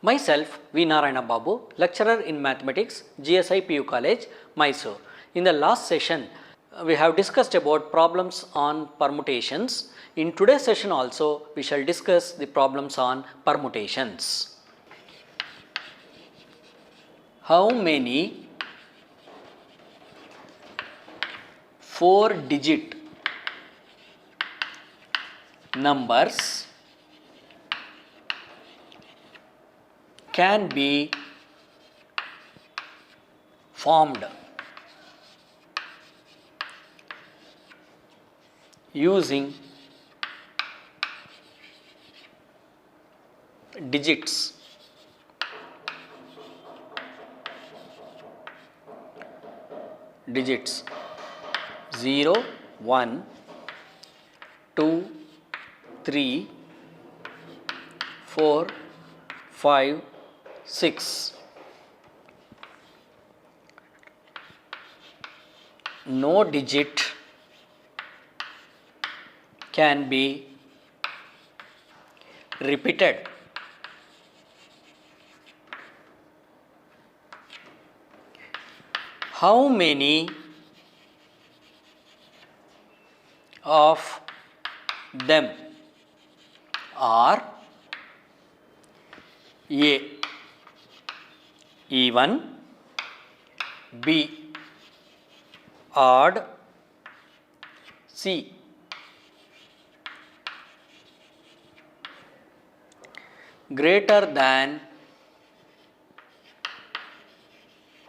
Myself, V. Narayana Babu, lecturer in mathematics, GSI PU College, Mysore. In the last session, we have discussed about problems on permutations. In today's session also, we shall discuss the problems on permutations. How many 4-digit numbers can be formed using digits 0, 1, 2, 3, 4, 5, 6. No digit can be repeated. How many of them are A. even, B. odd, C. greater than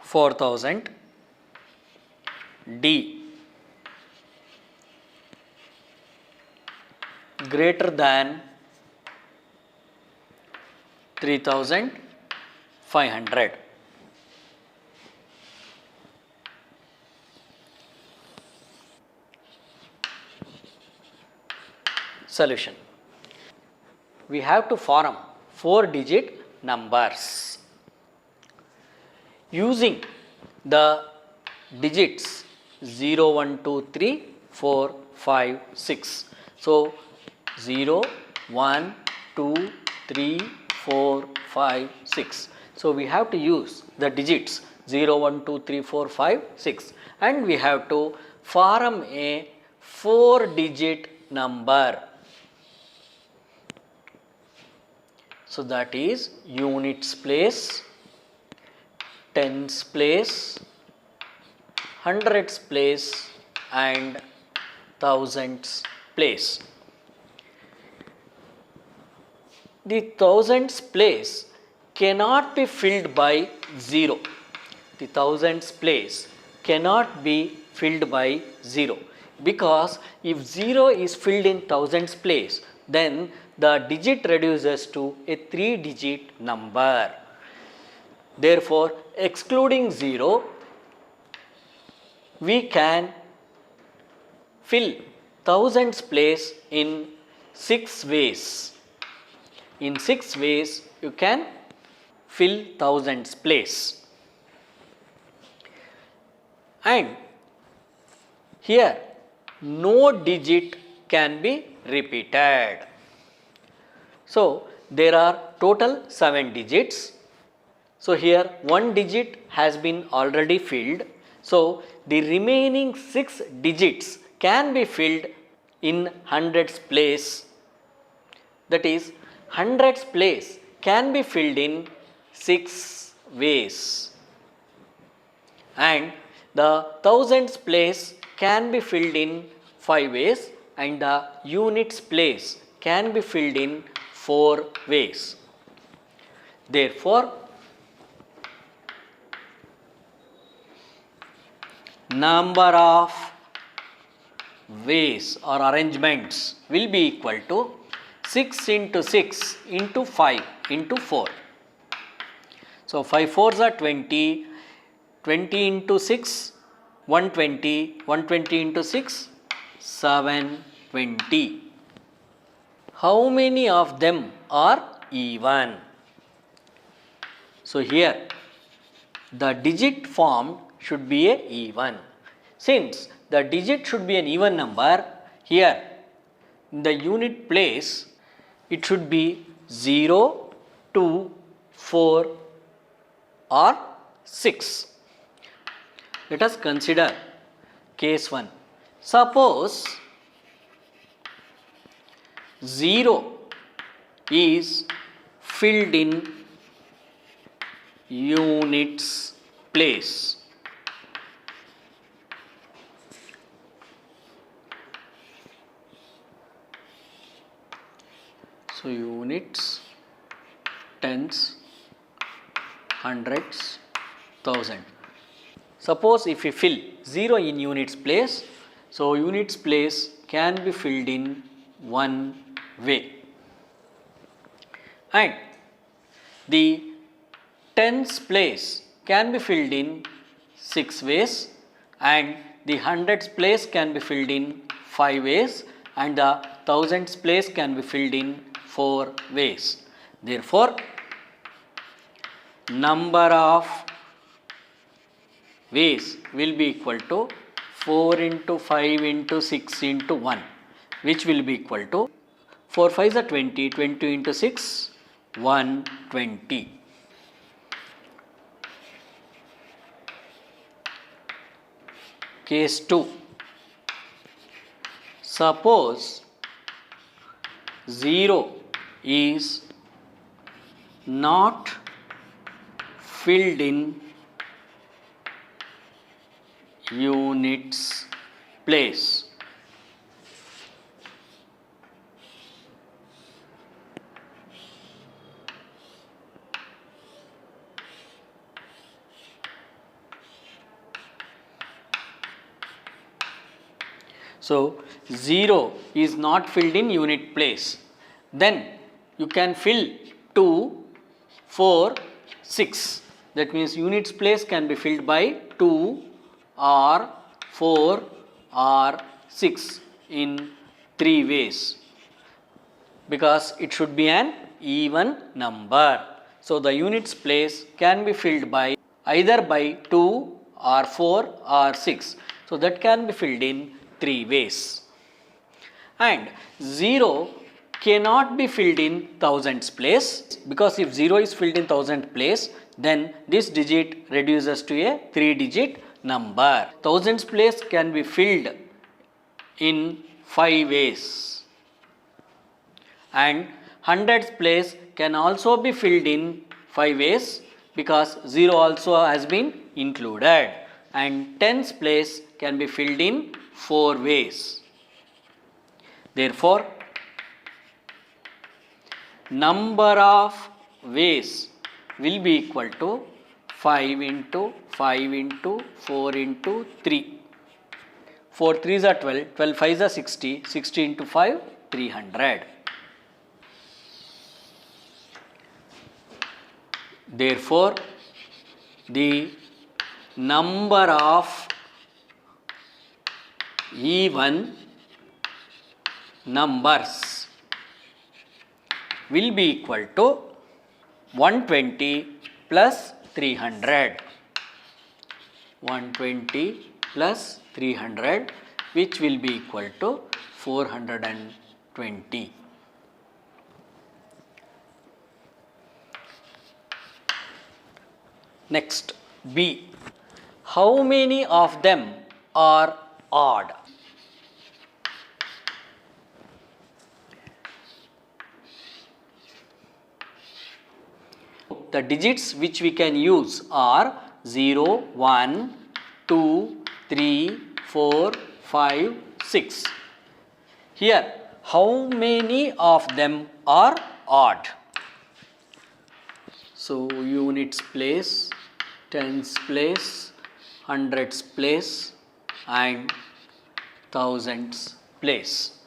4000, D. greater than 3500. Solution. We have to form 4-digit numbers using the digits 0, 1, 2, 3, 4, 5, 6. So, 0, 1, 2, 3, 4, 5, 6. So, we have to use the digits 0, 1, 2, 3, 4, 5, 6 and we have to form a 4-digit number. So, that is units place, tens place, hundreds place and thousands place. The thousands place cannot be filled by 0. The thousands place cannot be filled by 0 because if 0 is filled in thousands place, then the digit reduces to a 3-digit number. Therefore, excluding 0, we can fill thousands place in 6 ways. In 6 ways, you can fill thousands place. And here, no digit can be repeated. So, there are total 7 digits. So, here 1 digit has been already filled. So, the remaining 6 digits can be filled in hundreds place. That is, hundreds place can be filled in 6 ways. And the thousands place can be filled in 5 ways and the units place can be filled in 4 ways. Therefore, number of ways or arrangements will be equal to 6 into 6 into 5 into 4. So, 5 4s are 20, 20 into 6, 120, 120 into 6, 720. How many of them are even? So, here the digit formed should be a even. Since the digit should be an even number, here in the unit place it should be 0, 2, 4 or 6. Let us consider case 1. Suppose 0 is filled in units place. So units, tens, hundreds, thousand. Suppose if we fill 0 in units place, so units place can be filled in one way. And the tens place can be filled in 6 ways, and the hundreds place can be filled in 5 ways, and the thousands place can be filled in 4 ways. Therefore, number of ways will be equal to 4 into 5 into 6 into 1, which will be equal to 4 5s are 20, 20 into 6, 120. Case 2. Suppose 0 is not filled in units place. So 0 is not filled in unit place. Then you can fill 2, 4, 6. That means units place can be filled by 2 or 4 or 6 in 3 ways, because it should be an even number. So the units place can be filled by either by 2 or 4 or 6. So that can be filled in 3 ways. And 0 cannot be filled in thousands place, because if 0 is filled in thousand place, then this digit reduces to a 3-digit number. Thousands place can be filled in 5 ways, and hundreds place can also be filled in 5 ways, because 0 also has been included, and tens place can be filled in 4 ways. Therefore, number of ways will be equal to 5 into 5 into 4 into 3. 4 3s are 12, 12 5s are 60, 60 into 5, 300. Therefore, the number of even numbers will be equal to 120 plus 300. 120 plus 300, which will be equal to 420. Next, B. How many of them are odd? The digits which we can use are 0, 1, 2, 3, 4, 5, 6. Here, how many of them are odd? So, units place, tens place, hundreds place, and thousands place.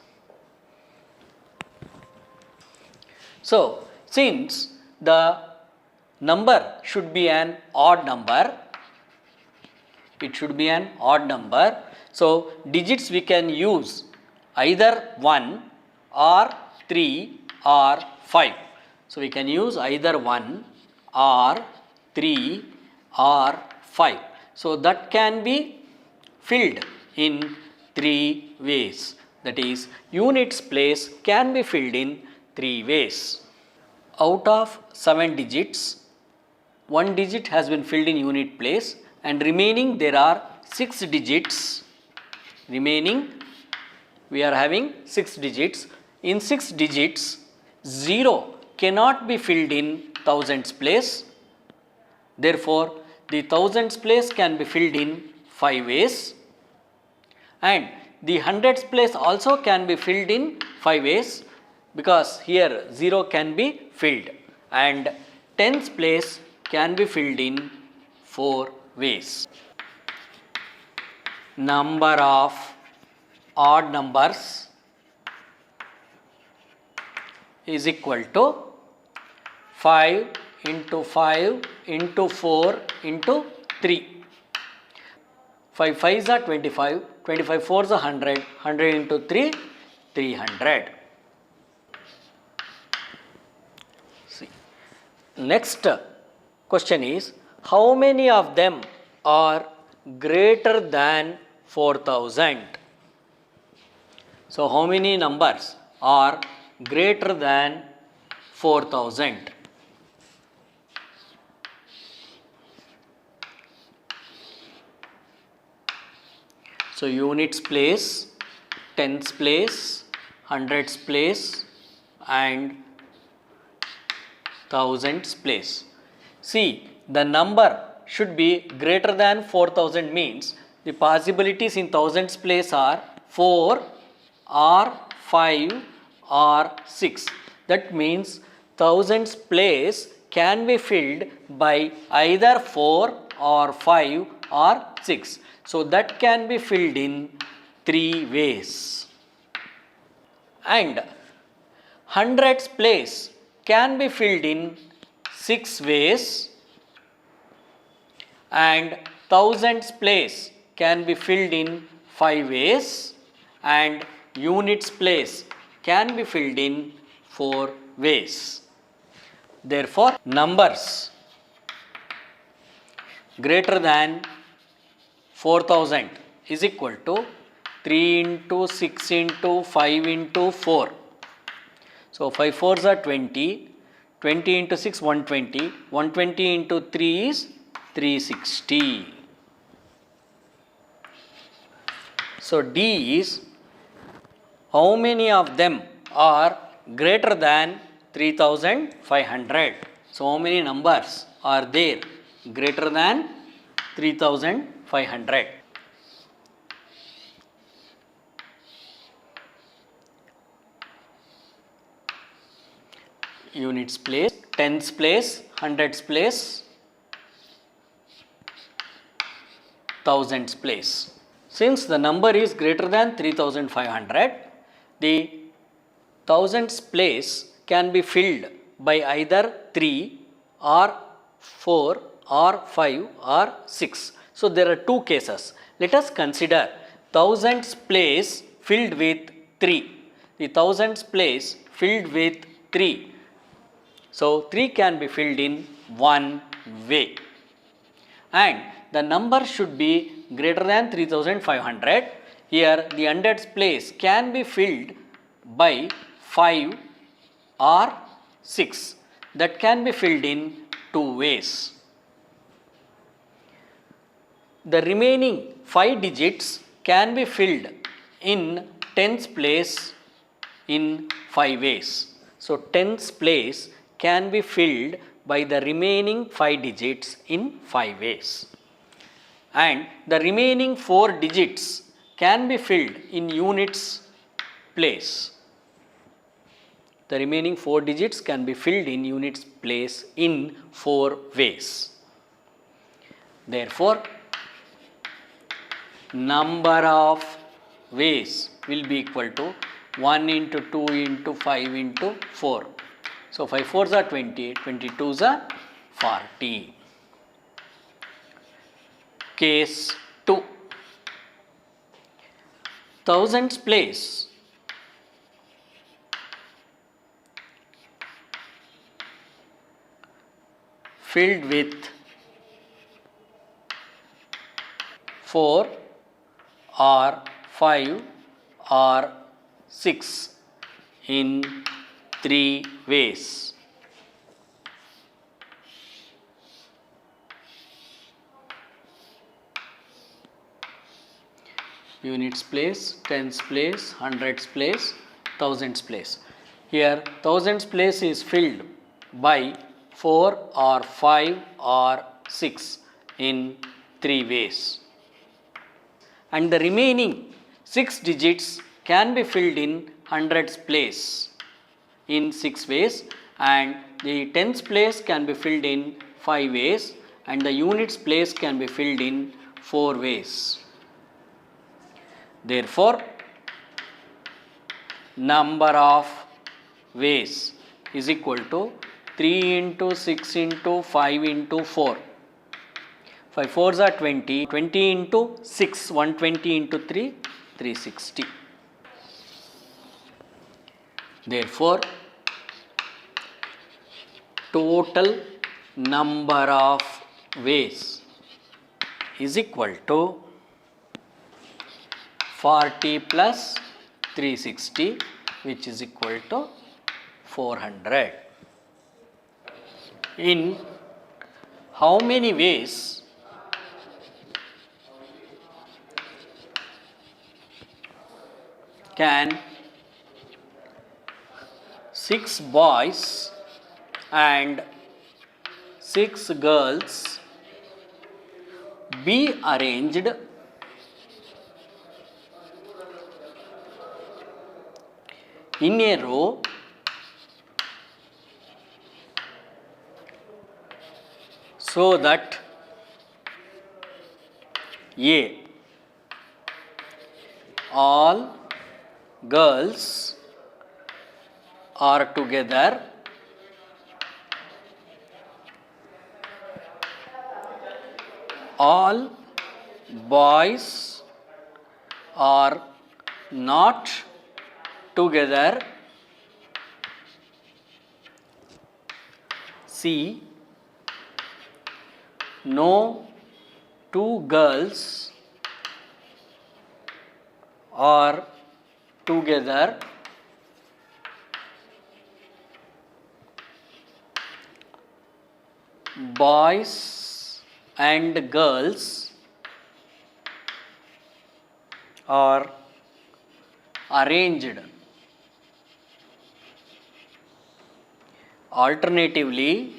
So, since the number should be an odd number, it should be an odd number. So, digits we can use either 1 or 3 or 5. So, we can use either 1 or 3 or 5. So, that can be filled in 3 ways. That is, units place can be filled in 3 ways. Out of 7 digits, one digit has been filled in unit place and remaining there are 6 digits. Remaining we are having 6 digits. In 6 digits, 0 cannot be filled in thousands place. Therefore, the thousands place can be filled in 5 ways, and the hundreds place also can be filled in 5 ways, because here 0 can be filled, and tens place can be filled in 4 ways. Number of odd numbers is equal to 5 into 5 into 4 into 3. 5 5s are 25, 25 4s are 100, 100 into 3, 300. See. Next question is, how many of them are greater than 4000? So, how many numbers are greater than 4000? So, units place, tens place, hundreds place and thousands place. See, the number should be greater than 4000 means the possibilities in thousands place are 4 or 5 or 6. That means thousands place can be filled by either 4 or 5 or 6. So, that can be filled in 3 ways. And hundreds place can be filled in 6 ways, and thousands place can be filled in 5 ways, and units place can be filled in 4 ways. Therefore, numbers greater than 4000 is equal to 3 into 6 into 5 into 4. So, 5 4s are 20, 20 into 6 120, 120 into 3 is 360. So, D is, how many of them are greater than 3500? So, how many numbers are there greater than 3500? Units place, tens place, hundreds place, thousands place. Since the number is greater than 3500, the thousands place can be filled by either 3 or 4 or 5 or 6. So, there are two cases. Let us consider thousands place filled with 3. The thousands place filled with 3. So, 3 can be filled in one way, and the number should be greater than 3500. Here the hundreds place can be filled by 5 or 6, that can be filled in 2 ways. The remaining 5 digits can be filled in tens place in 5 ways. So, tens place can be filled by the remaining 5 digits in 5 ways, and the remaining 4 digits can be filled in units place. The remaining 4 digits can be filled in units place in 4 ways. Therefore, number of ways will be equal to 1 into 2 into 5 into 4. So, 5 4s are 20, 22s are 40. Case 2. Thousands place filled with 4 or 5 or 6 in 3 ways. units place, tens place, hundreds place, thousands place. Here thousands place is filled by 4 or 5 or 6 in 3 ways. And the remaining 6 digits can be filled in hundreds place in 6 ways, and the tens place can be filled in 5 ways, and the units place can be filled in 4 ways. Therefore, number of ways is equal to 3 into 6 into 5 into 4. 5 4s are 20, 20 into 6, 120 into 3, 360. Therefore, total number of ways is equal to 40 plus 360, which is equal to 400. In how many ways can 6 boys and 6 girls be arranged in a row so that A, all girls are together, all boys are not together, C, no two girls are together, boys and girls are arranged. Alternatively,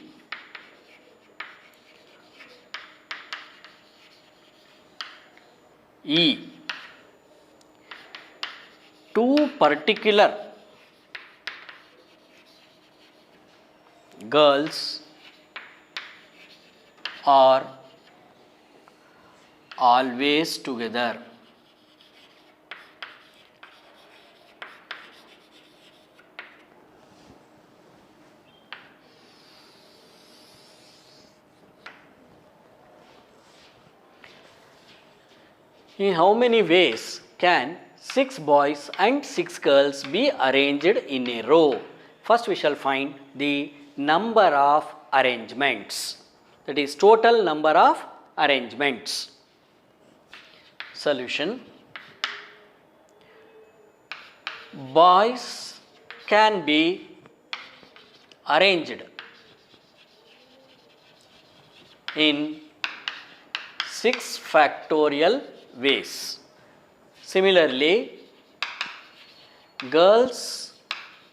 E, two particular girls are always together. In how many ways can 6 boys and 6 girls be arranged in a row? First we shall find the number of arrangements, that is total number of arrangements. Solution: boys can be arranged in 6 factorial ways. Similarly, girls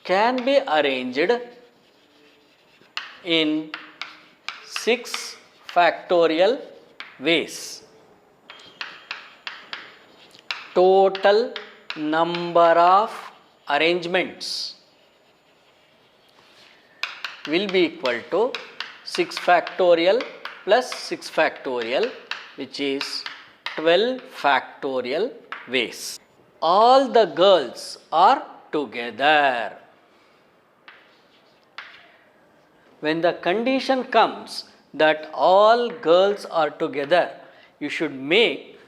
can be arranged in 6 factorial ways. Total number of arrangements will be equal to 6 factorial plus 6 factorial, which is 12 factorial ways. All the girls are together. When the condition comes that all girls are together, you should make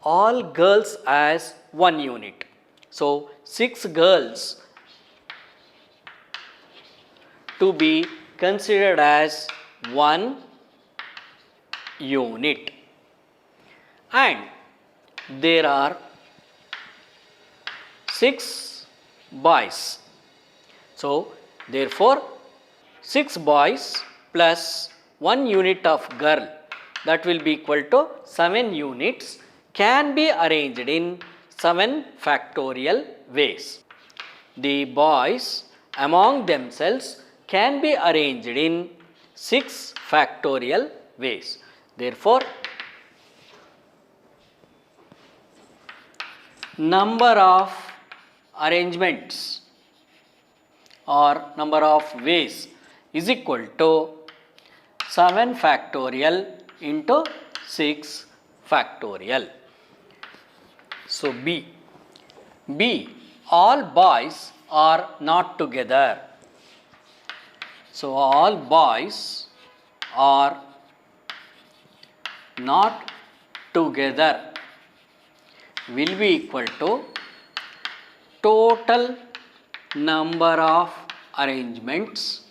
all girls as one unit. So 6 girls to be considered as one unit, and there are 6 boys. So therefore 6 boys plus 1 unit of girl, that will be equal to 7 units, can be arranged in 7 factorial ways. The boys among themselves can be arranged in 6 factorial ways. Therefore, number of arrangements or number of ways is equal to 7 factorial into 6 factorial. So, B, all boys are not together. So, all boys are not together will be equal to total number of arrangements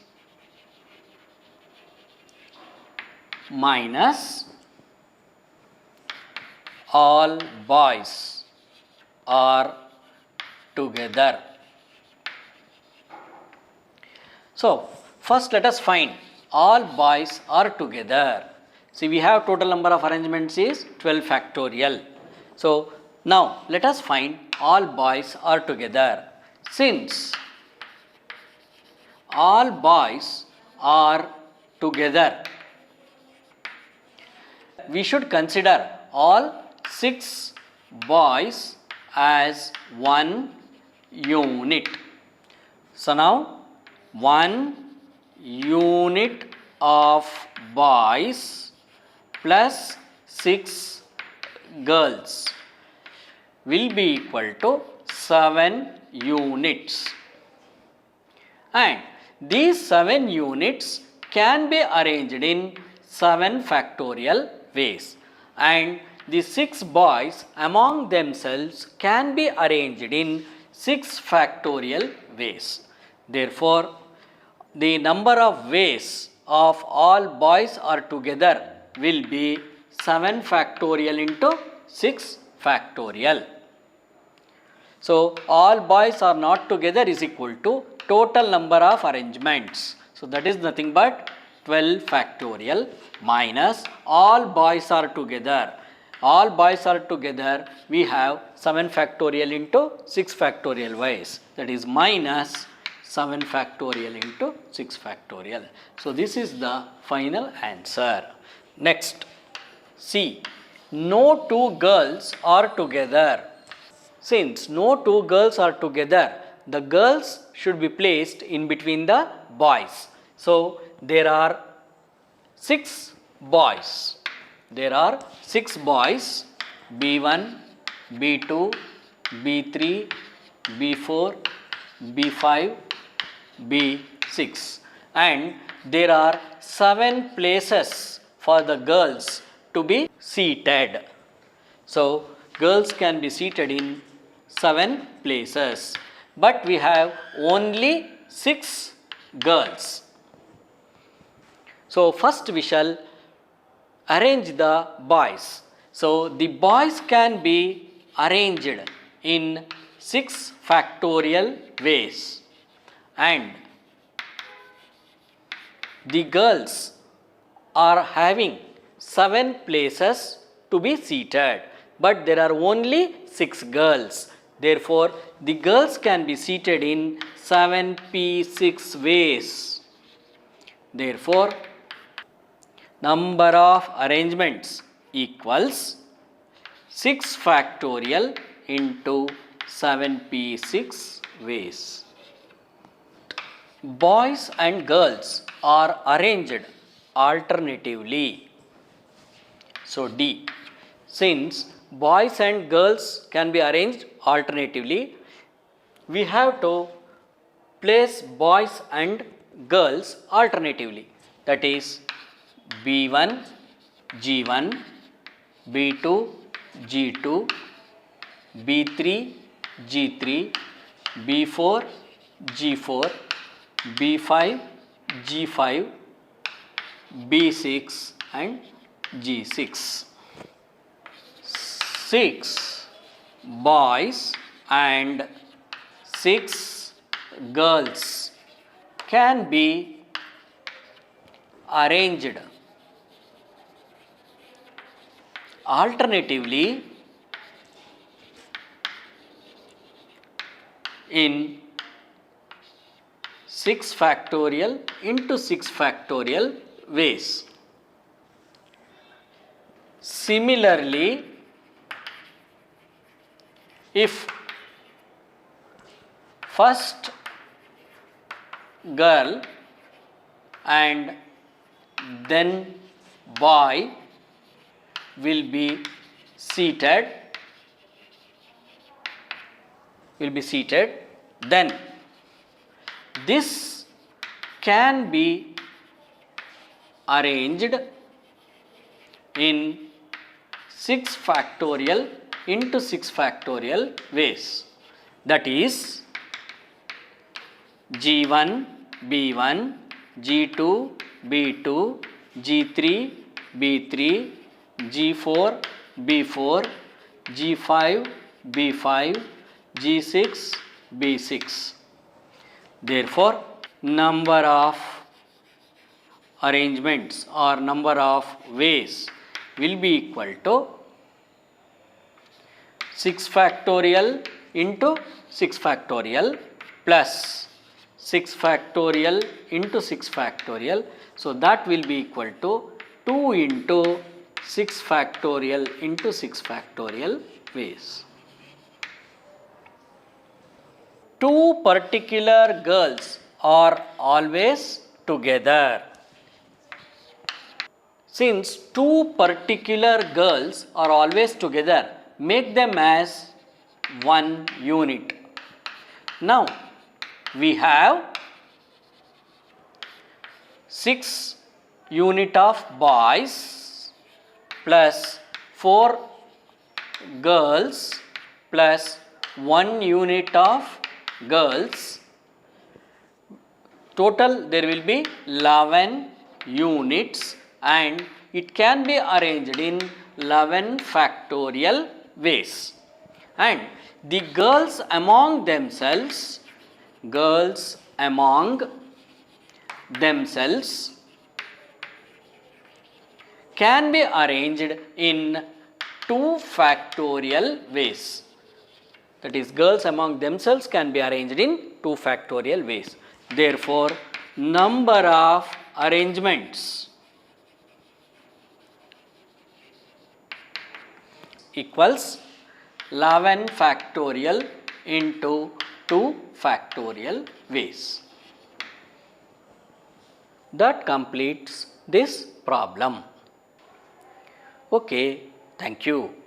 minus all boys are together. So, first let us find all boys are together. See, we have total number of arrangements is 12 factorial. So, now let us find all boys are together. Since all boys are together, we should consider all 6 boys as one unit. So, now 1 unit of boys plus 6 girls will be equal to 7 units, and these 7 units can be arranged in 7 factorial ways, and the 6 boys among themselves can be arranged in 6 factorial ways. Therefore, the number of ways of all boys are together will be 7 factorial into 6 factorial. So, all boys are not together is equal to total number of arrangements. So, that is nothing but 12 factorial minus all boys are together. All boys are together, we have 7 factorial into 6 factorial ways, that is minus 7 factorial into 6 factorial. So, this is the final answer. Next, C. No two girls are together. Since no two girls are together, the girls should be placed in between the boys. So, there are 6 boys. There are 6 boys, B1, B2, B3, B4, B5, B6, and there are 7 places for the girls to be seated. So, girls can be seated in 7 places, but we have only 6 girls. So, first we shall arrange the boys. So, the boys can be arranged in 6 factorial ways, and the girls are having 7 places to be seated, but there are only 6 girls. Therefore, the girls can be seated in 7p6 ways. Therefore, number of arrangements equals 6 factorial into 7p6 ways. Boys and girls are arranged alternatively. So, D. Since boys and girls can be arranged alternatively, we have to place boys and girls alternatively. That is B1, G1, B2, G2, B3, G3, B4, G4, B5, G5, B6 and G6. 6 boys and 6 girls can be arranged alternatively in 6 factorial into 6 factorial ways. Similarly, if first girl and then boy will be seated, then this can be arranged in 6 factorial into 6 factorial ways. That is G1 B1, G2 B2, G3 B3, G4 B4, G5 B5, G6 B6. Therefore, number of arrangements or number of ways will be equal to 6 factorial into 6 factorial plus 6 factorial into 6 factorial. So, that will be equal to 2 into 6 factorial into 6 factorial ways. Two particular girls are always together. Since two particular girls are always together, make them as one unit. Now, we have 6 unit of boys plus 4 girls plus 1 unit of girls. Total there will be 11 units and it can be arranged in 11 factorial ways. And the girls among themselves can be arranged in 2 factorial ways. That is, girls among themselves can be arranged in 2 factorial ways. Therefore, number of arrangements equals 11 factorial into 2 factorial ways. That completes this problem. Okay, thank you.